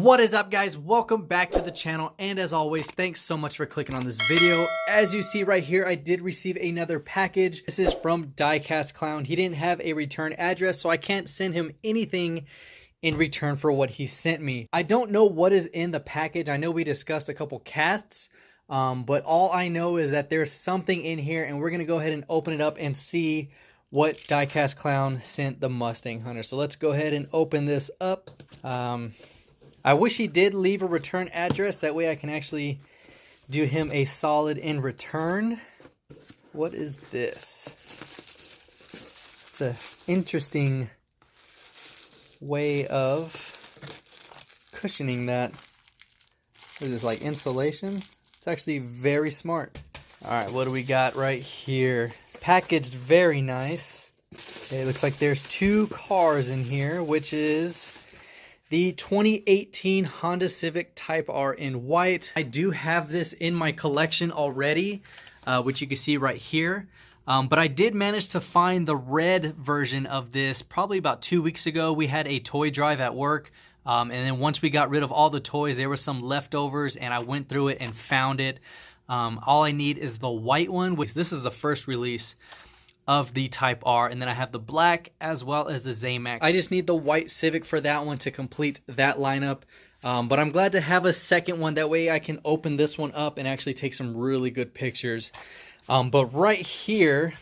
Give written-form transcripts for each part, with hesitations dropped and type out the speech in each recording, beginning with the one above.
What is up, guys? Welcome back to the channel, and as always, thanks so much for clicking on this video. As you see right here, I did receive another package. This is from DIECAST Clown. He didn't have a return address, so I can't send him anything in return for what he sent me. I don't know what is in the package. I know we discussed a couple casts, but all I know is that there's something in here, and we're gonna go ahead and open it up and see what DIECAST Clown sent the Mustang Hunter. So let's go ahead and open this up. I wish he did leave a return address. That way I can actually do him a solid in return. What is this? It's an interesting way of cushioning that. What is this, like insulation? It's actually very smart. All right, what do we got right here? Packaged very nice. Okay, it looks like there's two cars in here, which is the 2018 Honda Civic Type R in white. I do have this in my collection already, which you can see right here. But I did manage to find the red version of this probably about 2 weeks ago. We had a toy drive at work. And then once we got rid of all the toys, there were some leftovers, and I went through it and found it. All I need is the white one, which this is the first release of the Type R, and then I have the black as well as the Zamac. I just need the white Civic for that one to complete that lineup, but I'm glad to have a second one. That way I can open this one up and actually take some really good pictures. But right here,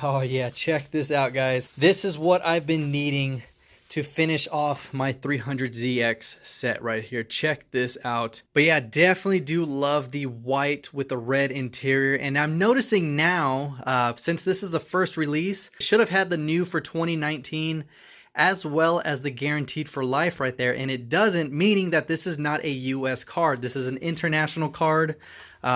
oh yeah, check this out, guys. This is what I've been needing to finish off my 300ZX set right here. Check this out. But yeah, definitely do love the white with the red interior. And I'm noticing now, since this is the first release, should have had the new for 2019 as well as the guaranteed for life right there. And it doesn't, meaning that this is not a US card. This is an international card,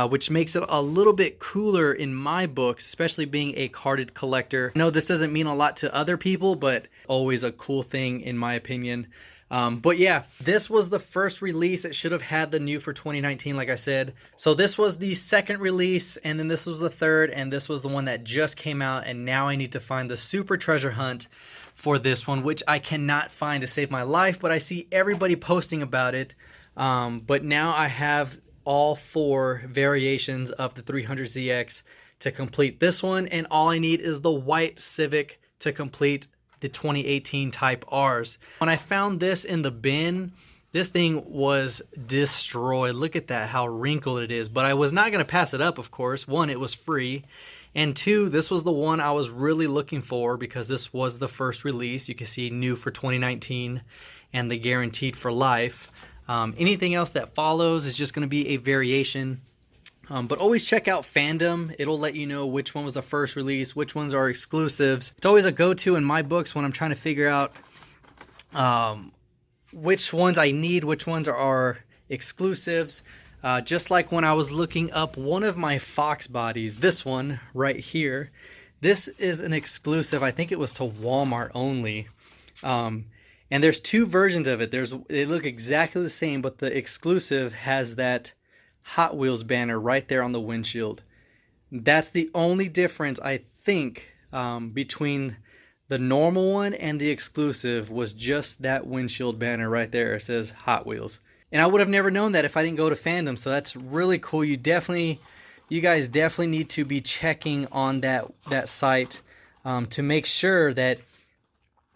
which makes it a little bit cooler in my books, especially being a carded collector. I know this doesn't mean a lot to other people, but always a cool thing in my opinion. But yeah, this was the first release. It should have had the new for 2019, like I said. So this was the second release, and then this was the third, and this was the one that just came out, and now I need to find the super treasure hunt for this one, which I cannot find to save my life, but I see everybody posting about it. But now I have all four variations of the 300ZX to complete this one, and all I need is the white Civic to complete the 2018 Type Rs. When I found this in the bin, this thing was destroyed. Look at that, how wrinkled it is. But I was not going to pass it up, of course. One, it was free, and two, this was the one I was really looking for because this was the first release. You can see new for 2019 and the guaranteed for life. Anything else that follows is just going to be a variation. But always check out Fandom. It'll let you know which one was the first release, which ones are exclusives. It's always a go-to in my books when I'm trying to figure out which ones I need, which ones are exclusives. Just like when I was looking up one of my Fox bodies, this one right here. This is an exclusive. I think it was to Walmart only. And there's two versions of it. They look exactly the same, but the exclusive has that Hot Wheels banner right there on the windshield. That's the only difference, I think, between the normal one and the exclusive, was just that windshield banner right there. It says Hot Wheels. And I would have never known that if I didn't go to Fandom, so that's really cool. You guys definitely need to be checking on that site to make sure that,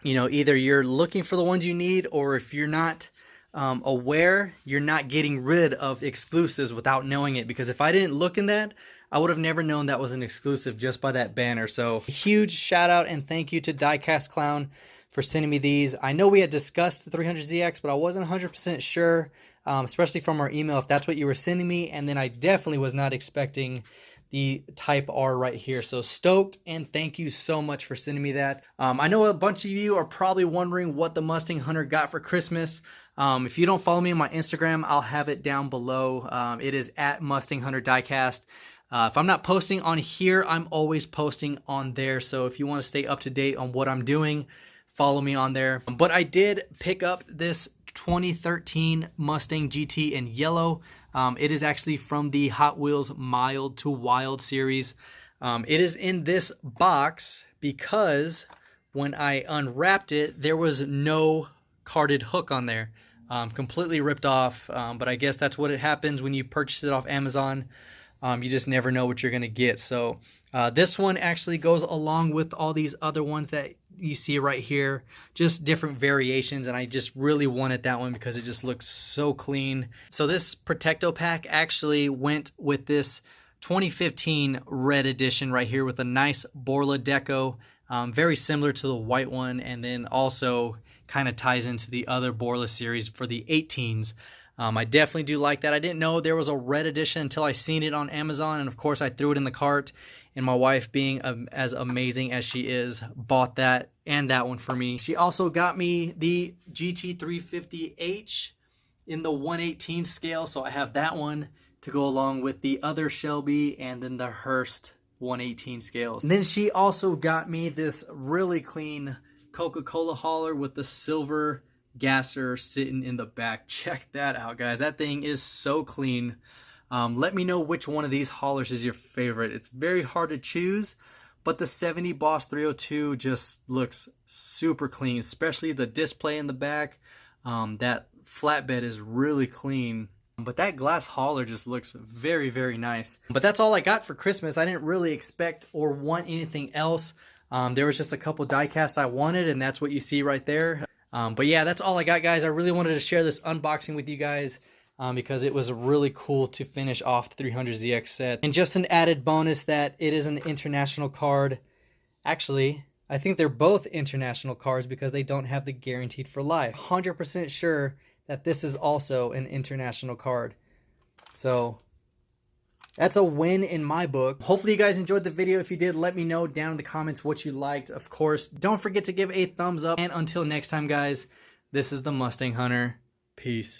you know, either you're looking for the ones you need, or if you're not aware, you're not getting rid of exclusives without knowing it. Because if I didn't look in that, I would have never known that was an exclusive just by that banner. So huge shout out and thank you to DIECAST Clown for sending me these. I know we had discussed the 300ZX, but I wasn't 100% sure, especially from our email, if that's what you were sending me. And then I definitely was not expecting the Type R right here. So stoked, and thank you so much for sending me that. I know a bunch of you are probably wondering what the Mustang Hunter got for Christmas. If you don't follow me on my Instagram, I'll have it down below. It is at Mustang Hunter Diecast. If I'm not posting on here, I'm always posting on there. So if you want to stay up to date on what I'm doing, follow me on there. But I did pick up this 2013 Mustang GT in yellow. It is actually from the Hot Wheels Mild to Wild series. It is in this box because when I unwrapped it, there was no carded hook on there. completely ripped off, but I guess that's what it happens when you purchase it off Amazon. You just never know what you're gonna get. So this one actually goes along with all these other ones that you see right here, just different variations, and I just really wanted that one because it just looks so clean. So this Protecto pack actually went with this 2015 red edition right here with a nice Borla deco, very similar to the white one, and then also kind of ties into the other Borla series for the 18s. I definitely do like that. I didn't know there was a red edition until I seen it on Amazon, and of course I threw it in the cart, and my wife, being as amazing as she is, bought that and that one for me. She also got me the GT350H in the 1/18 scale, so I have that one to go along with the other Shelby and then the Hurst 1/18 scales. And then she also got me this really clean Coca-Cola hauler with the silver gasser sitting in the back. Check that out, guys. That thing is so clean. Let me know which one of these haulers is your favorite. It's very hard to choose, but the 70 Boss 302 just looks super clean, especially the display in the back. That flatbed is really clean, but that glass hauler just looks very, very nice. But that's all I got for Christmas. I didn't really expect or want anything else. There was just a couple diecasts I wanted, and that's what you see right there. But yeah, that's all I got, guys. I really wanted to share this unboxing with you guys because it was really cool to finish off the 300ZX set. And just an added bonus that it is an international card. Actually, I think they're both international cards because they don't have the guaranteed for life. 100% sure that this is also an international card. So that's a win in my book. Hopefully you guys enjoyed the video. If you did, let me know down in the comments what you liked. Of course, don't forget to give a thumbs up. And until next time, guys, this is the Mustang Hunter. Peace.